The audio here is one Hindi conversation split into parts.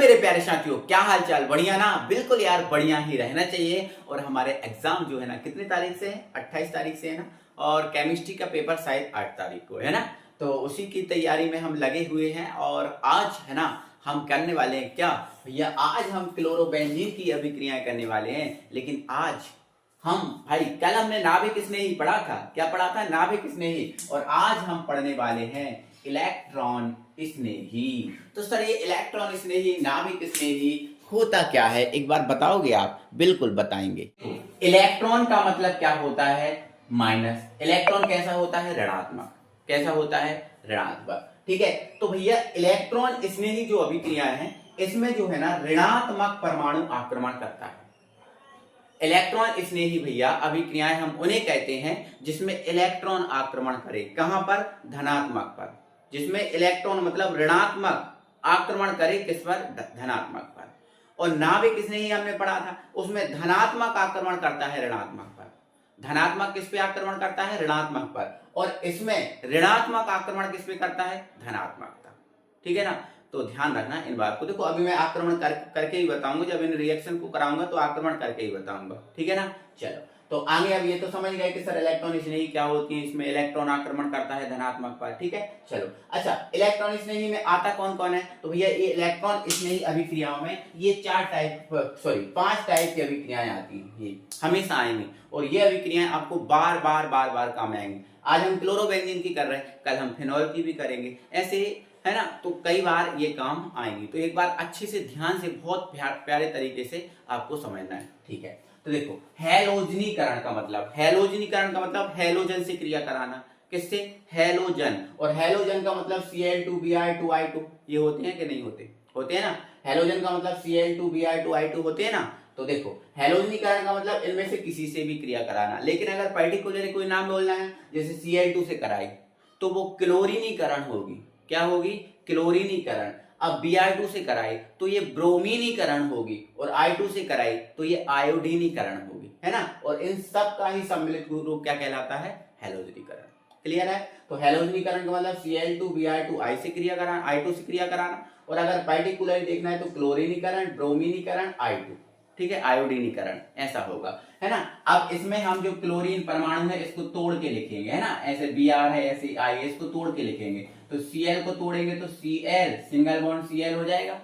मेरे प्यारे साथियों, क्या हाल चाल? बढ़िया ना? बिल्कुल यार, बढ़िया ही रहना चाहिए। और हमारे एग्जाम जो है ना, कितनी तारीख से है? 28 तारीख से है ना। और केमिस्ट्री का पेपर शायद 8 तारीख को है ना। तो उसी की तैयारी में हम लगे हुए हैं। और आज है ना, हम करने वाले हैं क्या भैया? आज हम क्लोरोबेंजीन की अभिक्रियाएं करने वाले हैं। लेकिन आज हम भाई, कल हमने नाभिक स्नेही पढ़ा था। क्या पढ़ा था? नाभिक स्नेही। और आज हम पढ़ने वाले हैं इलेक्ट्रॉन स्नेही। तो सर, ये इलेक्ट्रॉन स्नेही, नाभिक स्नेही होता क्या है? एक बार बताओगे आप? बिल्कुल बताएंगे। इलेक्ट्रॉन का मतलब क्या होता है? माइनस। इलेक्ट्रॉन कैसा होता है? ऋणात्मक। कैसा होता है? ऋणात्मक। ठीक है। तो भैया, इलेक्ट्रॉन स्नेही जो अभिक्रियाएं हैं, इसमें जो है ना, ऋणात्मक परमाणु आक्रमण करता है। इलेक्ट्रॉन स्नेही भैया अभिक्रियाएं हम उन्हें कहते हैं जिसमें इलेक्ट्रॉन आक्रमण करे। कहां पर? धनात्मक पर। जिसमें इलेक्ट्रॉन मतलब ऋणात्मक आक्रमण करे, किस पर? धनात्मक पर। और नाभिक स्नेही हमने पढ़ा था, उसमें धनात्मक आक्रमण करता है ऋणात्मक पर। धनात्मक किस पे आक्रमण करता है? ऋणात्मक पर। और इसमें ऋणात्मक आक्रमण किस पे करता है? धनात्मक पर। ठीक है ना। तो ध्यान रखना इन बात को। देखो, अभी मैं आक्रमण करके ही बताऊंगा। जब इन रिएक्शन को कराऊंगा तो आक्रमण करके ही बताऊंगा। ठीक है ना। चलो, तो आगे अब ये तो समझ गए कि सर इलेक्ट्रॉन स्नेही क्या होती है। इसमें इलेक्ट्रॉन आक्रमण करता है धनात्मक पर। ठीक है। चलो, अच्छा, इलेक्ट्रॉन स्नेही में आता कौन कौन है? तो भैया, ये इलेक्ट्रॉन स्नेही अभिक्रियाओं में ये 5 टाइप की अभिक्रियाएं आती हैं। ये हमेशा आएंगी। और ये अभिक्रियाएं आपको बार बार काम आएंगी। आज हम क्लोरोबेंजीन की कर रहे हैं, कल हम फिनॉल की भी करेंगे, ऐसे है ना। तो कई बार ये काम आएंगी। तो एक बार अच्छे से, ध्यान से, बहुत प्यारे तरीके से आपको समझना है। ठीक है। तो देखो, हैलोजनीकरण का मतलब, हैलोजन से क्रिया कराना। किससे? हैलोजन। और हैलोजन का मतलब Cl2Br2I2। ये होते हैं कि नहीं होते? होते हैं ना। हैलोजन का मतलब Cl2Br2I2 होते हैं ना। तो देखो, हैलोजनीकरण का मतलब इनमें से किसी से भी क्रिया कराना। लेकिन अगर पर्टिकुलर कोई नाम बोलना है, जैसे Cl2 से कराई, तो वो क्लोरीनीकरण होगी। क्या होगी? क्लोरीनीकरण। अब Br2 से कराई तो ये ब्रोमीनीकरण होगी। और I2 से कराई तो ये आयोडीनीकरण होगी, है ना। और इन सब का ही सम्मिलित रूप क्या कहलाता है? हैलोजनीकरण। क्लियर है। तो हैलोजनीकरण का मतलब Cl2Br2I से क्रिया कराना, I2 से क्रिया कराना। और अगर पर्टिकुलर देखना है तो क्लोरीनीकरण, ब्रोमीनीकरण, I2। ठीक है, आयोडीनीकरण ऐसा होगा, है ना। अब इसमें हम जो क्लोरीन परमाणु है इसको तोड़ के लिखेंगे, है ना। ऐसे Br है, ऐसे I है, इसको तोड़ के लिखेंगे। तो Cl को तोड़ेंगे तो Cl, सिंगल बॉन्ड Cl हो जाएगा।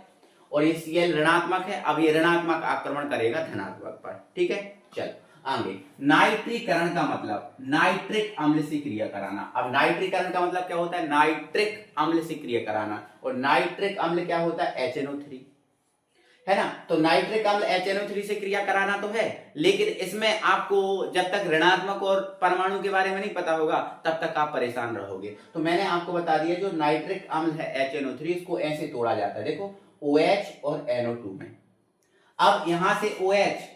और ये Cl ऋणात्मक है। अब ये ऋणात्मक आक्रमण करेगा धनात्मक पर। ठीक है। चल आगे, नाइट्रीकरण का मतलब नाइट्रिक अम्ल से क्रिया कराना। अब नाइट्रीकरण का मतलब क्या होता है? नाइट्रिक अम्ल से क्रिया कराना। और नाइट्रिक अम्ल क्या होता है? HNO3, है ना। तो नाइट्रिक अम्ल HNO3 से क्रिया कराना तो है, लेकिन इसमें आपको जब तक ऋणात्मक और परमाणु के बारे में नहीं पता होगा, तब तक आप परेशान रहोगे। तो मैंने आपको बता दिया, जो नाइट्रिक अम्ल है HNO3, इसको ऐसे तोड़ा जाता है। देखो, OH और NO2 में। अब यहां से OH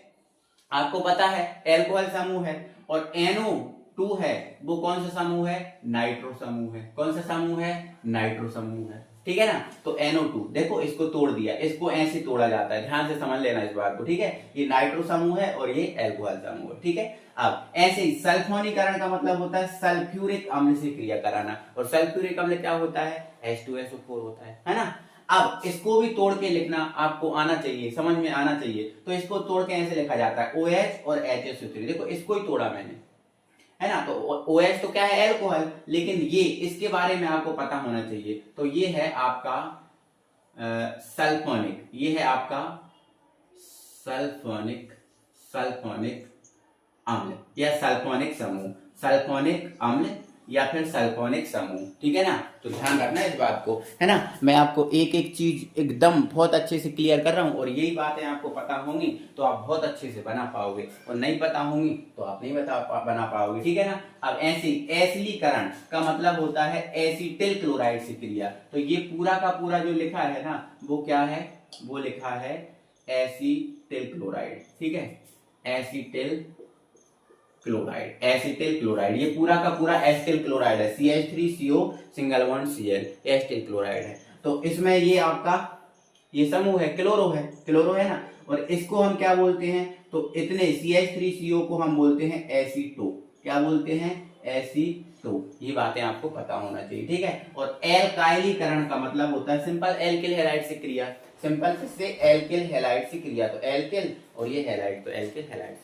आपको पता है एल्कोहल समूह है, और NO2 है, वो कौन सा समूह है? नाइट्रो समूह है। कौन सा समूह है? नाइट्रो समूह है। ठीक है ना। तो NO2 देखो, इसको तोड़ दिया, इसको ऐसे तोड़ा जाता है। ध्यान से समझ लेना इस बात को। ठीक है। ये नाइट्रो समूह है और ये एल्कोहल समूह है। ठीक है। अब ऐसे ही सल्फोनीकरण का मतलब होता है सल्फ्यूरिक अम्ल से क्रिया कराना। और सल्फ्यूरिक अम्ल क्या होता है? H2SO4 होता है ना। अब इसको भी तोड़ के लिखना आपको आना चाहिए, समझ में आना चाहिए। तो इसको तोड़ के ऐसे लिखा जाता है OH और HSO3। देखो, इसको ही तोड़ा मैंने, है ना। तो OH तो क्या है? एल्कोहल। लेकिन ये, इसके बारे में आपको पता होना चाहिए। तो ये है आपका सल्फोनिक। ये है आपका सल्फोनिक अम्ल या सल्फोनिक समूह, सल्फोनिक अम्ल या फिर सल्फोनिक समूह। ठीक है ना। तो ध्यान रखना इस बात को, है ना। मैं आपको एक एक चीज एकदम बहुत अच्छे से क्लियर कर रहा हूं। और यही बातें आपको पता होंगी तो आप बहुत अच्छे से बना पाओगे, और नहीं पता होंगी तो आप नहीं बना पाओगे। ठीक है ना। अब एसिलीकरण का मतलब होता है एसीटिल क्लोराइड से क्रिया। तो ये पूरा का पूरा जो लिखा है ना, वो क्या है? वो लिखा है एसीटिल क्लोराइड। ठीक है, एसीटिल क्लोराइड, ये पूरा का पूरा एसिटिल क्लोराइड है। CH3CO single bond Cl, acetyl chloride है। तो इसमें ये आपका ये समूह है, क्लोरो है ना। और इसको हम क्या बोलते हैं? तो इतने CH3CO को हम बोलते हैं एसीटो। क्या बोलते हैं? एसीटो। ये बातें आपको पता होना चाहिए। ठीक है। और एल्काइलीकरण का मतलब होता है सिंपल एल्किल हैलाइड से क्रिया। सिंपल से एल्किल हैलाइड से क्रिया, तो एल्किल और ये हैलाइड, तो एल्किल हैलाइड।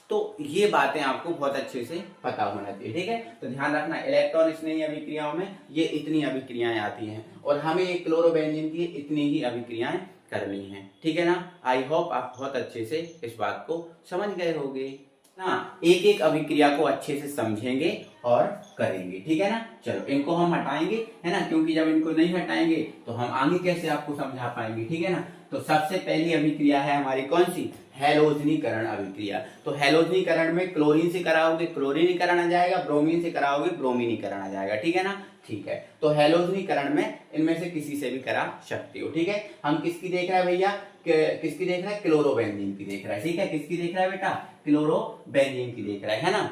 तो ये बातें आपको बहुत अच्छे से पता होना चाहिए, ठीक है। तो ध्यान रखना इलेक्ट्रॉन स्नेही अभिक्रियाओं में ये इतनी अभिक्रियाएं आती हैं और हमें एक क्लोरोबेंजीन की इतनी ही अभिक्रियाएं करनी है, ठीक है ना। आई होप आप बहुत अच्छे से इस बात को समझ गए होंगे ना, एक एक अभिक्रिया को अच्छे से समझेंगे और करेंगे, ठीक है ना। चलो इनको हम हटाएंगे, है ना, क्योंकि जब इनको नहीं हटाएंगे तो हम आगे कैसे आपको समझा पाएंगे, ठीक है ना। तो सबसे पहली अभिक्रिया है हमारी कौन सी, हैलोजनीकरण अभिक्रिया। तो हैलोजनीकरण में क्लोरीन से कराओगे क्लोरीनीकरण आ जाएगा, ब्रोमीन से कराओगे ब्रोमीनीकरण आ जाएगा, ठीक है ना। ठीक है, तो हैलोजनीकरण में इनमें से किसी से भी करा सकते हो, ठीक है। हम किसकी देख रहे हैं भैया, किसकी देख रहा है, क्लोरोबेंजीन की देख रहा है, ठीक है। किसकी देख रहा है बेटा, क्लोरोबेंजीन की देख रहा है ना।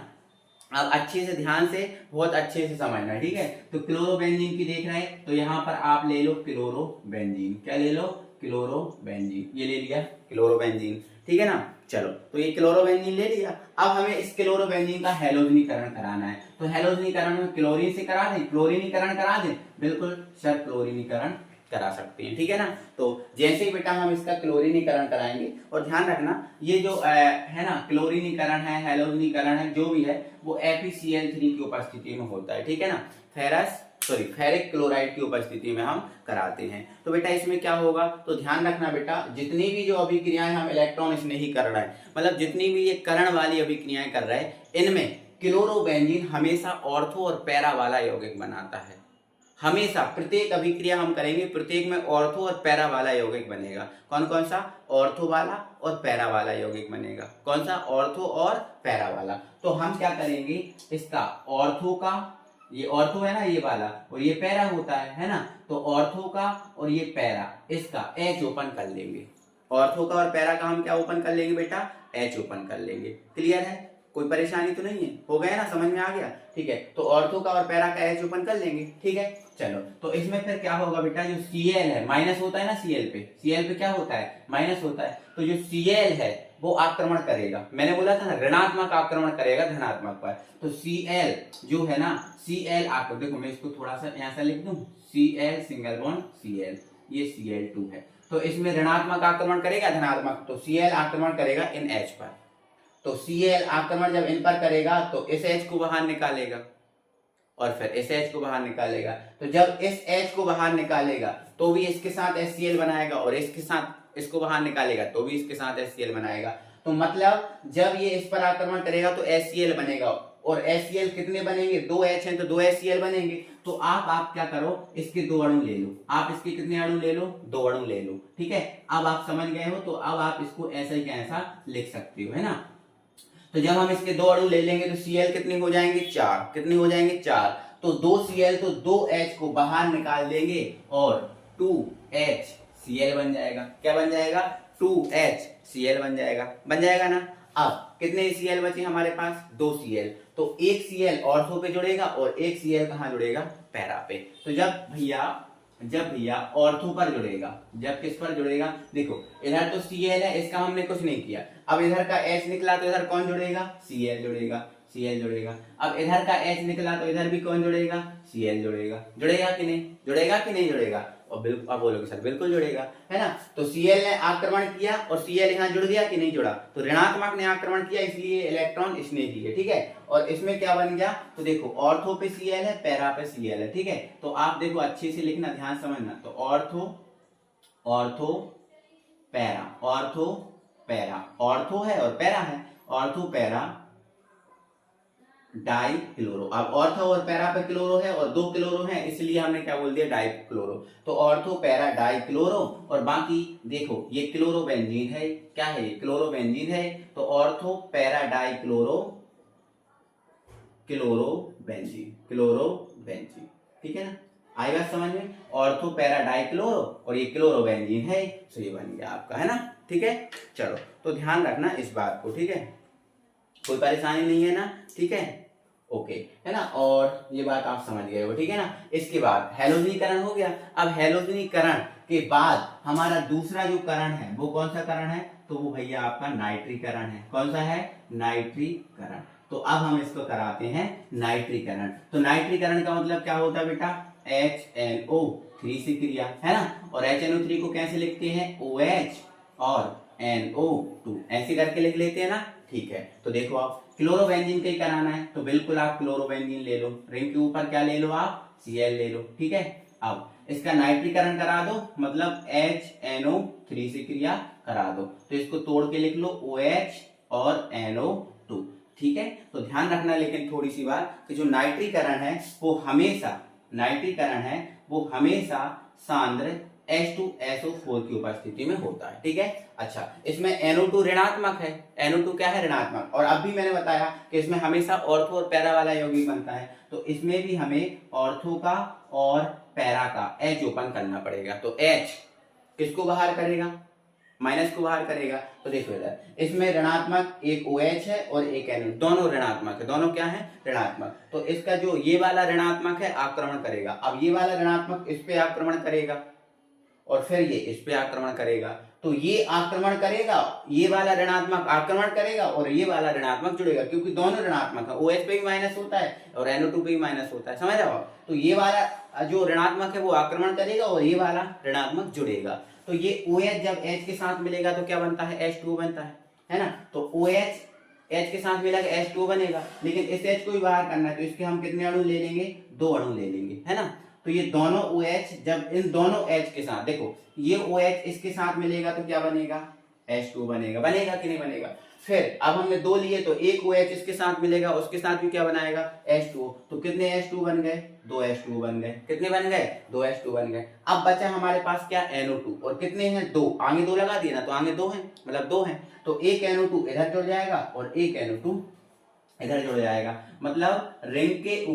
अब अच्छे से ध्यान से बहुत अच्छे से समझना, ठीक है। तो क्लोरोबेंजीन की देख रहे हैं, तो यहाँ पर आप ले लो क्लोरोबेंजीन, क्या ले लो, क्लोरोबेंजीन, ये ले लिया क्लोरोबेंजीन, ठीक है ना। चलो तो ये क्लोरोबेंजीन ले लिया, अब हमें इस क्लोरोबेंजीन का हैलोजनीकरण कराना है। तो हैलोजनीकरण में क्लोरीन से करा दें, क्लोरीनीकरण करा दें, बिल्कुल सर क्लोरीनीकरण करा सकते हैं, ठीक है ना। तो जैसे ही बेटा हम इसका क्लोरीनीकरण कराएंगे, और ध्यान रखना ये जो है ना क्लोरीनीकरण है, हैलोजनीकरण है, जो भी है वो FeCl3 की उपस्थिति में होता है, ठीक है ना। फेरिक क्लोराइड की उपस्थिति में हम कराते हैं। तो बेटा इसमें क्या होगा, तो ध्यान रखना बेटा, जितनी भी जो अभिक्रियाएं हम इलेक्ट्रॉन स्नेही कर रहे हैं, मतलब जितनी भी ये करण वाली अभिक्रियाएं कर रहे हैं, इनमें क्लोरोबेंजीन हमेशा ऑर्थो और पैरा वाला यौगिक बनाता है। हमेशा प्रत्येक अभिक्रिया हम करेंगे, प्रत्येक में ऑर्थो और पैरा वाला यौगिक बनेगा। कौन कौन सा, ऑर्थो वाला और पैरा वाला यौगिक बनेगा। कौन सा, ऑर्थो और पैरा वाला। तो हम क्या करेंगे, इसका ऑर्थो का, ये ऑर्थो है ना ये वाला, और ये पैरा होता है ना। तो ऑर्थो का और ये पैरा, इसका H ओपन कर लेंगे। ऑर्थो का और पैरा का हम क्या ओपन कर लेंगे बेटा, H ओपन कर लेंगे। क्लियर है, कोई परेशानी तो नहीं है, हो गया ना, समझ में आ गया, ठीक है। तो ऑर्थो का और पैरा का H ओपन कर लेंगे, ठीक है। चलो तो इसमें फिर क्या होगा बेटा, जो Cl है, माइनस होता है ना Cl पे क्या होता है, माइनस होता है। तो जो Cl है वो आक्रमण करेगा, मैंने बोला था ना ऋणात्मक आक्रमण करेगा धनात्मक पर। तो Cl जो है ना, Cl आक्रमण, देखो मैं इसको थोड़ा सा यहाँ से लिख दूं, Cl सिंगल बॉन्ड Cl, ये Cl2 है। तो इसमें ऋणात्मक आक्रमण करेगा धनात्मक, तो Cl आक्रमण करेगा इन H पर। तो Cl आक्रमण जब इन पर करेगा तो इस H को बाहर निकालेगा और फिर इस H को बाहर निकालेगा। तो जब इस H को बाहर निकालेगा तो भी इसके साथ HCl बनाएगा, और इसके साथ इसको बाहर निकालेगा तो भी इसके साथ HCl बनाएगा। तो मतलब जब ये इस पर आक्रमण करेगा तो HCl बनेगा, और HCl कितने बनेंगे, 2 H हैं तो 2 HCl बनेंगे। तो आप क्या करो, इसके 2 अणु ले लो, आप इसके कितने अणु ले लो, 2 अणु ले लो, ठीक है। अब आप समझ गए हो, तो अब आप इसको ऐसा ही कैसा लिख सकते हो, है ना। तो जब हम इसके 2 अणु ले लेंगे तो Cl कितने हो जाएंगे, 4, कितने हो जाएंगे, 4। तो 2 Cl तो 2 H को बाहर निकाल देंगे और 2H Cl बन जाएगा। क्या बन जाएगा, 2H Cl बन जाएगा ना। अब कितने Cl बचे हमारे पास, 2 Cl। तो एक Cl ऑर्थो पे जुड़ेगा और एक Cl कहाँ जुड़ेगा, पैरा पे। तो जब भैया ऑर्थो पर जुड़ेगा, जब किस पर जुड़ेगा, देखो इधर तो Cl है, इसका हमने कुछ नहीं किया। अब इधर का H निकला तो इधर कौन जुड़ेगा, Cl जुड़ेगा। अब इधर का H निकला तो इधर भी कौन जुड़ेगा, Cl जुड़ेगा कि नहीं जुड़ेगा। और बिल्कुल, अब बोलोगे सर बिल्कुल जुड़ेगा, है ना। तो Cl ने आक्रमण किया और Cl यहाँ जुड़ गया कि नहीं जुड़ा, तो ऋणात्मक ने आक्रमण किया, इसलिए इलेक्ट्रॉन स्नेही है, ठीक है। और इसमें क्या बन गया, तो देखो ऑर्थो पे Cl है, पैरा पे Cl है, ठीक है। तो आप देखो अच्छे से लिखना, ध्यान समझना। तो ऑर्थो पैरा, ऑर्थो है और पैरा है, ऑर्थो पैरा डाई क्लोरो। अब ऑर्थो और पैरा पे क्लोरो है और 2 क्लोरो है, इसलिए हमने क्या बोल दिया, डाई क्लोरो। तो ऑर्थो पैरा डाई क्लोरो, और बाकी देखो ये क्लोरोबेंजीन है, क्या है ये, क्लोरोबेंजीन है। तो ऑर्थो पैरा डाई क्लोरोबेंजीन, ठीक है ना, आएगा समझ में। ऑर्थो पैरा डाई क्लोरो और ये क्लोरोबेंजीन है, तो ये बन गया आपका, है ना, ठीक है। चलो तो ध्यान रखना इस बात को, ठीक है, कोई परेशानी नहीं है ना, ठीक है, ओके, है ना। और ये बात आप समझ गए हो, ठीक है ना। इसके बाद हैलोजनीकरण हो गया। अब हैलोजनीकरण के बाद हमारा दूसरा जो करण है वो कौन सा करण है, तो वो भैया आपका नाइट्रीकरण है। कौन सा है, नाइट्रीकरण। तो अब हम इसको कराते हैं नाइट्रीकरण। तो नाइट्रीकरण का मतलब क्या होता है बेटा, HNO3 से क्रिया, है ना। और HNO3 को कैसे लिखते हैं, OH और NO2 ऐसे करके लिख लेते हैं ना। ठीक है, तो देखो आप क्लोरोबेंजीन का ही कराना है तो बिल्कुल आप क्लोरोबेंजीन ले लो, रिंग के ऊपर क्या ले लो आप, Cl ले लो। ठीक है, अब इसका नाइट्रीकरण करा दो, मतलब HNO3 से क्रिया करा दो, तो इसको तोड़ के लिख लो OH और NO2। ठीक है, तो ध्यान रखना लेकिन थोड़ी सी बात कि जो नाइट्रीकरण है वो हमेशा सांद्र H2SO4 की उपस्थिति में होता है। ठीक है, अच्छा इसमें NO2 ऋणात्मक है, NO2 क्या है, ऋणात्मक। और अब भी मैंने बताया कि इसमें हमेशा ऑर्थो और पैरा वाला यौगिक बनता है, तो इसमें भी हमें ऑर्थो का और पैरा का H ओपन करना पड़ेगा। तो H किसको बाहर करेगा, माइनस को बाहर करेगा। तो देखो इधर इसमें ऋणात्मक एक OH है और एक NO, दोनों ऋणात्मक है, दोनों क्या है, ऋणात्मक। तो इसका जो ये वाला ऋणात्मक है आक्रमण करेगा, अब ये वाला ऋणात्मक इस पे आक्रमण करेगा और फिर ये इस पे आक्रमण करेगा, तो ये आक्रमण करेगा, ये वाला ऋणात्मक आक्रमण करेगा और ये वाला ऋणात्मक जुड़ेगा, क्योंकि दोनों ऋणात्मक है, OH पे भी माइनस होता है और NO2 पे भी माइनस होता है, समझ रहे हो। तो ये वाला जो ऋणात्मक है वो आक्रमण करेगा और ये वाला ऋणात्मक जुड़ेगा। तो ये OH जब H के साथ मिलेगा तो क्या बनता है, H2O बनता है ना। तो OH H के साथ मिलेगा H2O बनेगा, लेकिन इस H को भी बाहर करना है तो इसके हम कितने अणु ले लेंगे, 2 अणु ले लेंगे, है ना। तो ये दोनों OH जब इन दोनों H के साथ, देखो ये OH इसके साथ मिलेगा तो क्या बनेगा, H2O बनेगा, बनेगा कि नहीं बनेगा। फिर अब हमने 2 लिए तो एक OH इसके साथ मिलेगा, उसके साथ भी क्या बनाएगा, H2O। तो कितने H2O बन गए, 2 H2O बन गए, कितने बन गए, 2 H2O बन गए। अब बचा हमारे पास क्या, NO2, और कितने हैं, 2, आगे 2 लगा दिया ना, तो आगे 2 हैं, मतलब 2 हैं, तो एक NO2 इधर जुड़ जाएगा और एक NO2 इधर जुड़ जाएगा। मतलब रिंग के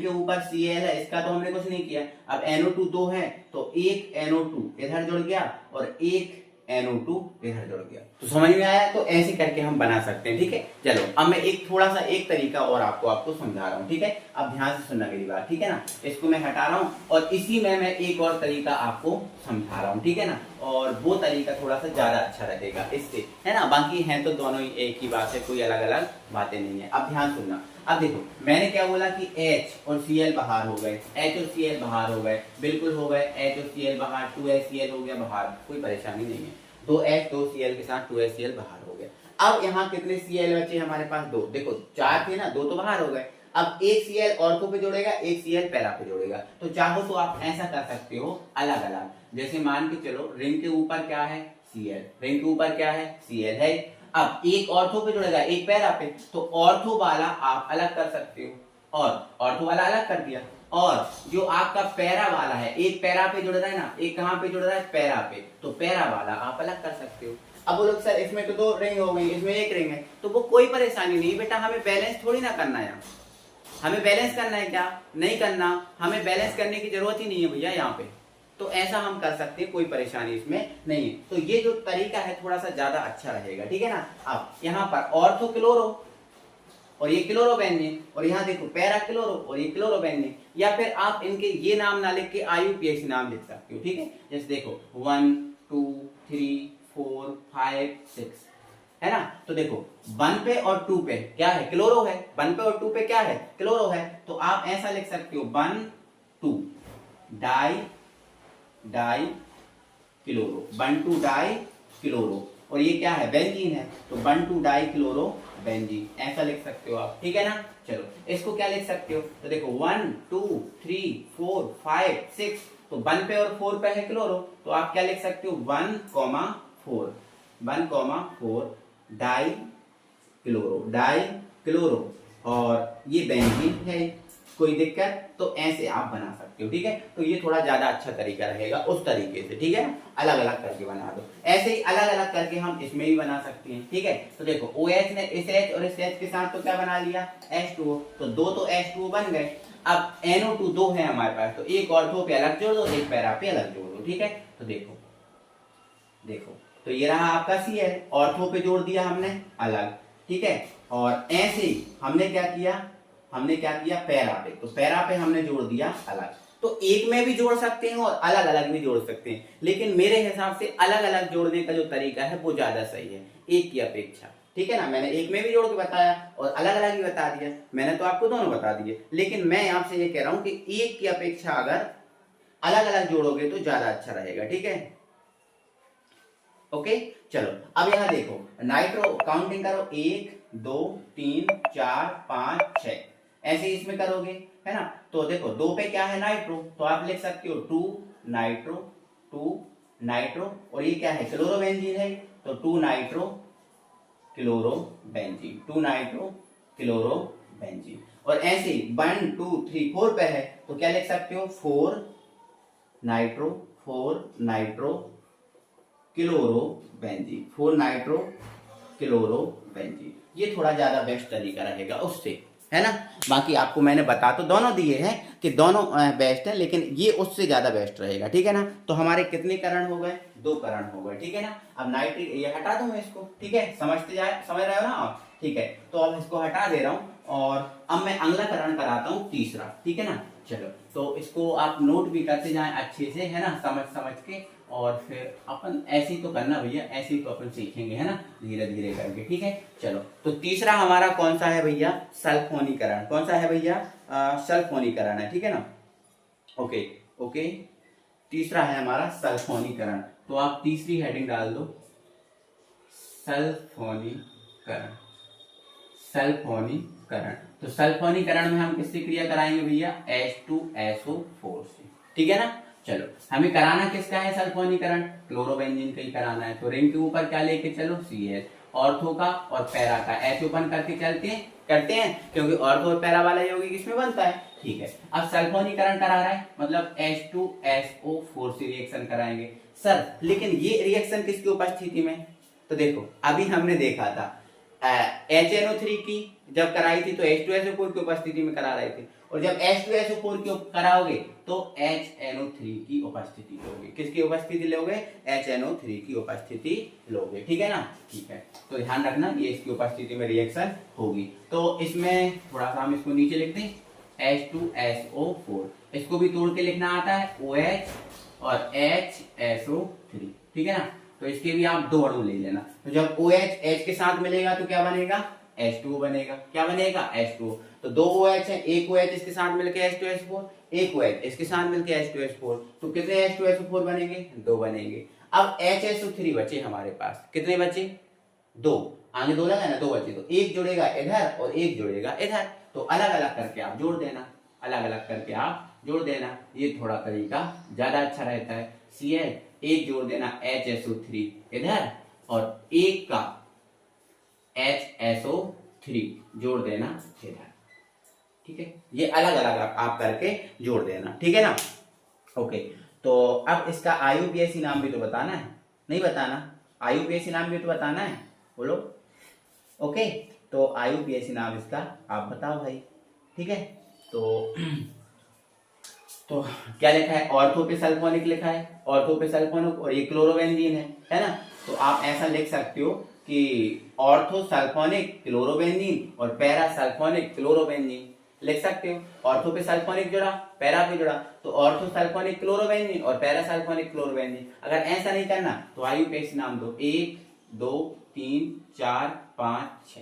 ऊपर Cl है, इसका तो हमने कुछ नहीं किया। अब NO2 2 है तो एक NO2 इधर जुड़ गया और एक NO2 इधर जुड़ गया। तो समझ में आया, तो ऐसे करके हम बना सकते हैं। ठीक है, चलो अब मैं एक थोड़ा सा एक तरीका और आपको समझा रहा हूँ। ठीक है, अब ध्यान से सुनना मेरी बात, ठीक है ना। इसको मैं हटा रहा हूँ और इसी में मैं एक और तरीका आपको समझा रहा हूँ, ठीक है ना। और वो तरीका थोड़ा सा ज्यादा अच्छा रहेगा इससे, है ना। बाकी हैं तो दोनों ही एक ही बात है, कोई अलग अलग बातें नहीं है। अब ध्यान सुनना, अब देखो मैंने क्या बोला कि H और Cl बाहर हो गए, H और Cl बाहर हो गए, बिल्कुल हो गए, H और Cl बाहर, 2HCl हो गया बाहर, कोई परेशानी नहीं है। 2H 2Cl के साथ 2HCl बाहर हो गया। अब यहाँ कितने Cl बचे हमारे पास, 2, देखो 4 थे ना, 2 तो बाहर हो गए। अब एक Cl ऑर्थो पे जोड़ेगा, एक Cl पैरा पे जोड़ेगा। तो चाहो तो आप ऐसा कर सकते हो अलग अलग, जैसे मान के चलो रिंग के ऊपर क्या है, Cl, रिंग के ऊपर क्या है, Cl है। अब एक ऑर्थो पे जुड़ेगा, एक पैरा पे, तो ऑर्थो वाला आप अलग कर सकते हो और ऑर्थो वाला अलग कर दिया। और जो आपका पैरा वाला है, एक पैरा पे जुड़ रहा है ना, एक कहां पे जुड़ रहा है, पैरा पे, तो पैरा वाला आप अलग कर सकते हो। अब बोलो सर इसमें तो 2 रिंग हो गई, इसमें 1 रिंग है, तो वो कोई परेशानी नहीं बेटा, हमें बैलेंस थोड़ी ना करना है। हमें बैलेंस करना है क्या, नहीं करना, हमें बैलेंस करने की जरूरत ही नहीं है भैया यहाँ पे। तो ऐसा हम कर सकते हैं, कोई परेशानी इसमें नहीं है। तो ये जो तरीका है थोड़ा सा ज्यादा अच्छा रहेगा, ठीक है ना। अब यहाँ पर ऑर्थो क्लोरो और ये क्लोरोबेंजीन, और यहाँ देखो पैरा क्लोरो और ये क्लोरोबेंजीन, या फिर आप इनके ये नाम ना लिख के IUPAC नाम लिख सकते हो, ठीक है। जैसे देखो 1 2 3 4 5 6, है ना। तो देखो 1 पे और 2 पे क्या है, क्लोरो है, 1 पे और 2 पे क्या है, क्लोरो है। तो आप ऐसा लिख सकते हो 1 2 di dichloro, 1 2 dichloro, और ये क्या है, बेंजीन है, तो 1 2 डाई क्लोरो बेंजीन, ऐसा लिख सकते हो आप, ठीक है ना। चलो इसको क्या लिख सकते हो, तो देखो 1 2 3 4 5 6, तो 1 पे और 4 पे है क्लोरो, तो आप क्या लिख सकते हो 1 4 डाई क्लोरो, और ये बेंजीन है, कोई दिक्कत, तो ऐसे आप बना सकते हो, ठीक है। तो ये थोड़ा ज्यादा अच्छा तरीका रहेगा उस तरीके से, ठीक है। अलग अलग करके बना दो, ऐसे ही अलग अलग करके हम इसमें भी बना सकते हैं, ठीक है। तो देखो OH ने इस H और इस H के साथ तो क्या बना लिया, H2O, तो 2 तो H2O बन गए। अब NO2 2 है हमारे पास, तो एक ऑर्थो पे अलग जोड़ दो, एक पैरा पे अलग जोड़ दो, ठीक है। तो देखो तो ये रहा आपका Cl, ऑर्थो पे जोड़ दिया हमने अलग, ठीक है। और ऐसे ही हमने क्या किया पैरा पे, तो पैरा पे हमने जोड़ दिया अलग। तो एक में भी जोड़ सकते हैं और अलग अलग भी जोड़ सकते हैं, लेकिन मेरे हिसाब से अलग अलग जोड़ने का जो तरीका है वो ज्यादा सही है एक की अपेक्षा, ठीक है ना। मैंने एक में भी जोड़ के बताया और अलग अलग भी बता दिया, मैंने तो आपको दोनों बता दिए, लेकिन मैं आपसे ये कह रहा हूं कि एक की अपेक्षा अगर अलग अलग जोड़ोगे तो ज्यादा अच्छा रहेगा, ठीक है। ओके चलो अब यहां देखो, नाइट्रो काउंटिंग करो, 1 2 3 4 5 6 ऐसे इसमें करोगे, है ना। तो देखो 2 पे क्या है, नाइट्रो, तो आप लिख सकते हो 2 नाइट्रो, 2 नाइट्रो, और ये क्या है, क्लोरोबेंजीन है, तो 2 नाइट्रो क्लोरोबेंजीन, 2 नाइट्रो क्लोरोबेंजीन। और ऐसे 1 2 3 4 पे है तो क्या लिख सकते हो, 4 नाइट्रो क्लोरोबेंजीन, 4 नाइट्रो क्लोरोबेंजीन। ये थोड़ा ज्यादा बेस्ट तरीका रहेगा उससे, है ना। बाकी आपको मैंने बता तो दोनों दिए हैं कि दोनों बेस्ट है, लेकिन ये उससे ज्यादा बेस्ट रहेगा, ठीक है ना। तो हमारे कितने करण हो गए, 2 करण हो गए, ठीक है ना। अब नाइट्रिक ये हटा दूं मैं इसको, ठीक है, समझ रहे हो ना आप, ठीक है। तो अब इसको हटा दे रहा हूं और अब मैं अगला करण कराता हूं, तीसरा, ठीक है ना। चलो तो इसको आप नोट भी करते जाएं अच्छे से, है ना, समझ समझ के, और फिर अपन ऐसे ही तो करना भैया, ऐसे ही तो अपन सीखेंगे, है ना, धीरे धीरे करके, ठीक है। चलो तो तीसरा हमारा कौन सा है भैया, सल्फोनीकरण। कौन सा है भैया, सल्फोनीकरण है, ठीक है ना। ओके ओके, तीसरा है हमारा सल्फोनीकरण। तो आप तीसरी हेडिंग डाल दो, सल्फोनीकरण, सल्फोनीकरण। तो सल्फोनीकरण में हम किससे क्रिया कराएंगे भैया, H2SO4 से, ठीक है ना। चलो हमें कराना किसका है सल्फोनीकरण, क्लोरोबेंजीन का ही कराना है। तो रिंग के ऊपर क्या लेके चलो, CH, ऑर्थो का और पैरा का H ओपन करके करते हैं, क्योंकि ऑर्थो और पैरा वाला यौगिक इसमें बनता है, ठीक है। अब सल्फोनीकरण करा रहा है मतलब H2SO4 से रिएक्शन कराएंगे। सर लेकिन ये रिएक्शन किसकी उपस्थिति में, तो देखो अभी हमने देखा था HNO3 की जब कराई थी तो H2SO4 की उपस्थिति में करा रहे थे, और जब H2SO4 की कराओगे तो HNO3 की उपस्थिति लोगे। किसकी उपस्थिति लोगे, HNO3 की उपस्थिति लोगे, ठीक है ना। ठीक है, तो ध्यान रखना ये इसकी उपस्थिति में रिएक्शन होगी। तो इसमें थोड़ा सा हम इसको नीचे लिखते हैं, H2SO4, इसको भी तोड़ के लिखना आता है, OH और HSO3, ठीक है ना। तो इसके भी आप 2 अणु ले लेना। तो जब OH H के साथ मिलेगा तो क्या बनेगा, H2O बनेगा। क्या बनेगा, H2O। तो 2 OH है, एक OH इसके साथ मिलकर H2SO4, एक OH इसके साथ मिलकर H2SO4, तो कितने H2SO4 बनेंगे, 2 बनेंगे। अब HSO3 बचे हमारे पास, कितने बचे, 2, आगे 2 लगा ना, 2 बचे, तो एक जुड़ेगा इधर और एक जुड़ेगा इधर, तो अलग अलग करके आप जोड़ देना, अलग अलग करके आप जोड़ देना। ये थोड़ा तरीका ज्यादा अच्छा रहता है। CH एक जोड़ देना HSO3 इधर, और एक का HSO3 जोड़ देना इधर, ठीक है। ये अलग अलग आप करके जोड़ देना, ठीक है ना। ओके, तो अब इसका IUPAC नाम भी तो बताना है, नहीं बताना, IUPAC नाम भी तो बताना है, बोलो। ओके, तो IUPAC नाम इसका आप बताओ भाई, ठीक है। तो क्या लिखा है, ऑर्थो पे सल्फोनिक लिखा है, ऑर्थो पे सल्फोनिक, और ये क्लोरोबेंजीन है ना। तो आप ऐसा लिख सकते हो कि ऑर्थो सल्फोनिक क्लोरोबेंजीन और पैरा सल्फोनिक क्लोरोबेंजीन लिख सकते हो। ऑर्थो पे सल्फोनिक जुड़ा, पैरा पे जुड़ा, तो ऑर्थो सल्फोनिक क्लोरोबेंजीन और पैरा सल्फोनिक क्लोरोबेंजीन। अगर ऐसा नहीं करना तो IUPAC नाम दो, 1 2 3 4 5 6,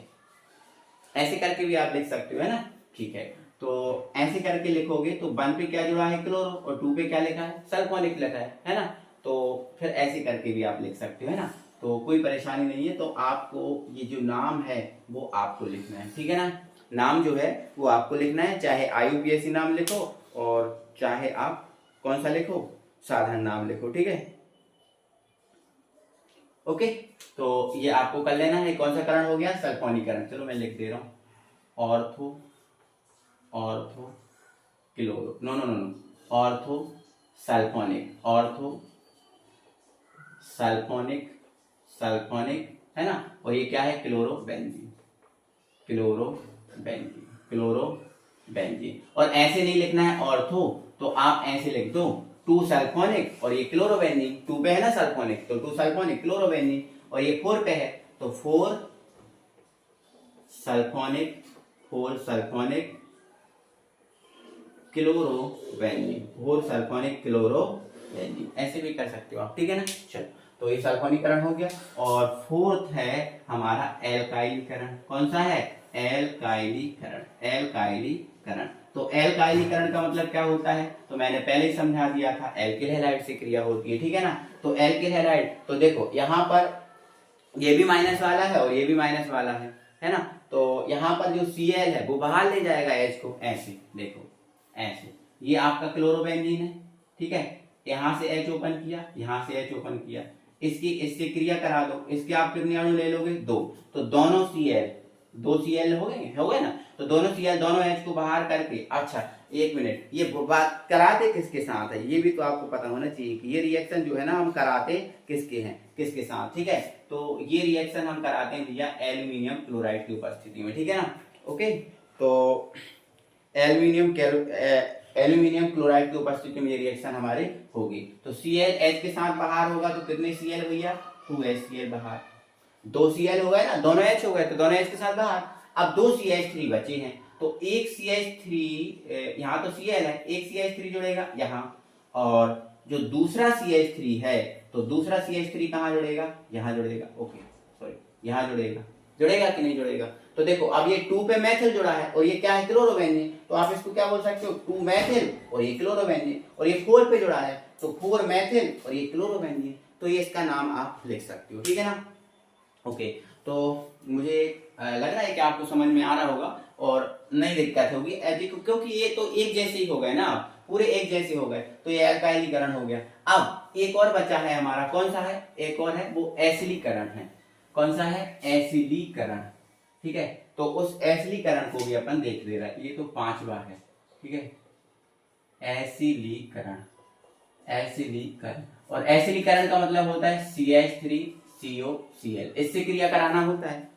ऐसे करके भी आप लिख सकते हो, है ना। ठीक है, तो ऐसे करके लिखोगे तो 1 पे क्या जुड़ा है, क्लोरो, और 2 पे क्या लिखा है, सल्फोनिक लिखा है ना। तो फिर ऐसे करके भी आप लिख सकते हो, है ना। तो कोई परेशानी नहीं है। तो आपको ये जो नाम है वो आपको लिखना है, ठीक है ना। नाम जो है वो आपको लिखना है, चाहे IUPAC नाम लिखो और चाहे आप कौन सा लिखो, साधारण नाम लिखो, ठीक है। ओके, तो ये आपको कर लेना है। कौन सा करण हो गया, सल्फोनीकरण। चलो मैं लिख दे रहा हूं, ortho ortho chloro, no no no no, ortho sulphonic, ortho sulphonic, sulphonic, है ना। और ये क्या है, क्लोरोबेंजीन, क्लोरोबेंजीन, क्लोरोबेंजीन। और ऐसे नहीं लिखना है ऑर्थो, तो आप ऐसे लिख दो 2 सल्फोनिक और ये क्लोरोबेंजीन, 2 पे है ना सल्फोनिक, तो 2 सल्फोनिक क्लोरोबेंजीन, और ये 4 पे है तो 4 sulphonic, 4 sulphonic chlorobenzene, 4 sulphonic chlorobenzene, ऐसे भी कर सकते हो आप, ठीक है ना। चलो तो ये सल्फोनीकरण हो गया। और फोर्थ है हमारा एल्काइलीकरण। कौन सा है? एल्काइलीकरण। एल्काइलीकरण, तो एल्काइलीकरण का मतलब क्या होता है? तो मैंने पहले ही समझा दिया था, एल्किल हैलाइड से क्रिया होती है, ठीक है ना। तो एल्किल हैलाइड, तो देखो यहाँ पर ये भी माइनस वाला है और ये भी माइनस वाला है ना। तो यहाँ पर जो Cl है वो बाहर ले जाएगा H को, ऐसे देखो, ऐसे। ये आपका क्लोरोबेंजीन है, ठीक है। यहाँ से H ओपन किया, यहाँ से H ओपन किया, इसकी इससे क्रिया करा दो। इसके आप कितने अणु ले लोगे? 2। तो दोनों Cl, 2 Cl हो गए ना। तो दोनों Cl, दोनों H को बाहर करके, अच्छा एक मिनट, ये बात कराते किसके साथ है ये भी तो आपको पता होना चाहिए कि ये रिएक्शन जो है ना हम कराते किसके हैं, किसके साथ, ठीक है। तो ये रिएक्शन हम कराते हैं भैया एल्यूमिनियम क्लोराइड की उपस्थिति में, ठीक है ना। ओके, तो एल्यूमिनियम क्लोराइड की उपस्थिति में ये रिएक्शन हमारे होगी। तो Cl H के साथ बाहर होगा तो कितने Cl भैया? 2HCl बाहर। 2 Cl हो गए ना, दोनों H हो गए तो दोनों H के साथ बाहर। अब 2 CH3 बचे हैं, तो एक CH3, यहाँ तो Cl है, एक CH3 जुड़ेगा यहाँ, और जो दूसरा CH3 है तो दूसरा CH3 कहाँ जुड़ेगा? यहाँ जुड़ेगा। ओके सॉरी, यहाँ जुड़ेगा। जुड़ेगा कि नहीं जुड़ेगा? तो देखो अब ये 2 पे मैथिल जुड़ा है और ये क्या है? क्लोरोबेंजीन। तो आप इसको क्या बोल सकते हो? 2 मैथिल और ये क्लोरोबेंजीन। और ये 4 पे जुड़ा है तो 4 मैथिल और ये क्लोरोबेंजीन। तो ये इसका नाम आप लिख सकते हो, ठीक है ना। ओके, तो मुझे लग रहा है कि आपको समझ में आ रहा होगा और नहीं दिक्कत होगी, क्योंकि ये तो एक जैसे ही हो गए ना, पूरे एक जैसे हो गए, तो ये एल्काइलीकरण हो गया। अब एक और बचा है हमारा, कौन सा है? एक और है, वो एसिलीकरण है। कौन सा है? एसिलीकरण, ठीक है। तो उस एसिलीकरण को भी अपन देख ले रहा है, ये तो 5वां है, ठीक है। एसिलीकरण, एसिलीकरण, और एसिलीकरण का मतलब होता है CH3COCl, इससे क्रिया कराना होता है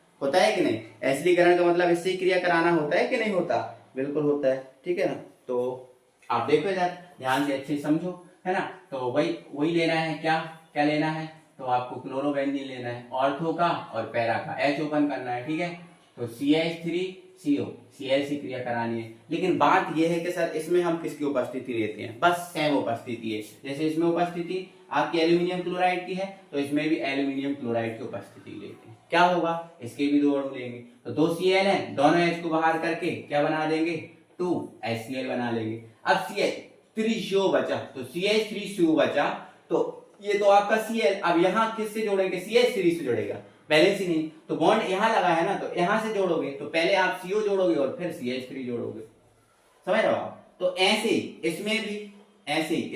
कि नहीं? एसिलीकरण का मतलब इससे क्रिया कराना होता है कि नहीं होता? बिल्कुल होता है, ठीक है ना। तो आप देखो यार, ध्यान से अच्छे समझो, है ना। तो वही लेना है, क्या लेना है? तो आपको क्लोरोबेंजीन लेना है, ऑर्थो का और पैरा का, H ओपन करना है, ठीक है। तो CH3CO Cl से क्रिया करानी है। लेकिन बात यह है कि सर इसमें हम किसकी उपस्थिति लेते हैं? बस सेम उपस्थिति है, जैसे इसमें उपस्थिति आपकी एल्यूमिनियम क्लोराइड की है तो इसमें भी एल्यूमिनियम क्लोराइड की उपस्थिति लेते हैं। क्या होगा? इसके भी 2 अणु लेंगे, तो 2 Cl है, दोनों H को बाहर करके क्या बना देंगे? 2 HCl बना लेंगे। अब CH3CO बचा, तो CH3CO बचा, तो ये तो आपका Cl, अब यहाँ किससे जोड़ेंगे? CH3 से जोड़ेगा, बैलेंस ही नहीं, तो बॉन्ड यहाँ लगा है ना, तो यहाँ से जोड़ोगे तो पहले आप CO जोड़ोगे और फिर CH3 जोड़ोगे, समझ रहे हो आप। तो ऐसे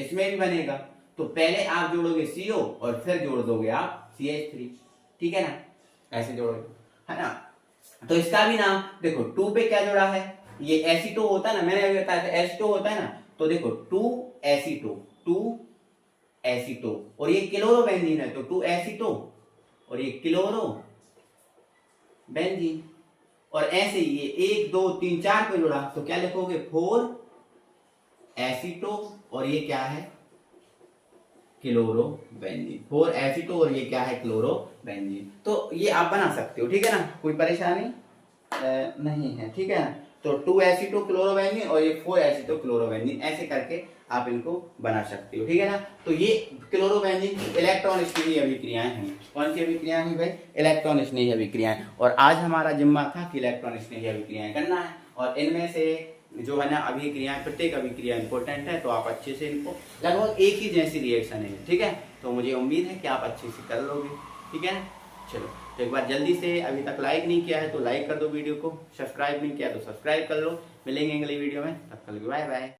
इसमें भी बनेगा, तो पहले आप जोड़ोगे CO और फिर जोड़ दोगे आप CH3, ठीक है ना, ऐसे जोड़ोगे, है ना। तो इसका भी नाम देखो, 2 पे क्या जुड़ा है? ये एसीटो होता है ना, मैंने अभी बताया था एसीटो होता है ना, तो देखो 2 एसीटो और ये क्लोरोबेंजीन है, तो 2 एसीटो और ये क्लोरो बेंजीन। और ऐसे ही ये 1 2 3 4 पे जुड़ा, तो क्या लिखोगे? 4 एसीटो और ये क्या है? क्लोरोबेंजीन। 4 एसीटो और ये क्या है? क्लोरोबेंजीन। तो ये आप बना सकते हो, ठीक है ना, कोई परेशानी नहीं है, ठीक है ना। तो 2 एसीटो क्लोरोबेंजीन और ये 4 एसीटो क्लोरोबेंजीन, ऐसे करके आप इनको बना सकते हो, ठीक है ना। तो ये क्लोरोबेंजीन की इलेक्ट्रॉन स्नेही अभिक्रियाएं हैं। कौन सी अभिक्रियाएं हैं भाई? इलेक्ट्रॉन स्नेही अभिक्रियाएं। और आज हमारा जिम्मा था कि इलेक्ट्रॉन स्नेही अभिक्रियाएं करना है, और इनमें से जो है ना अभिक्रियाएं, प्रत्येक अभिक्रिया इंपॉर्टेंट है, तो आप अच्छे से इनको, लगभग एक ही जैसी रिएक्शन है, ठीक है। तो मुझे उम्मीद है कि आप अच्छे से कर लोगे, ठीक है। चलो, तो एक बार जल्दी से, अभी तक लाइक नहीं किया है तो लाइक कर दो वीडियो को, सब्सक्राइब नहीं किया तो सब्सक्राइब कर लो। मिलेंगे अगली वीडियो में, तब तक बाय बाय।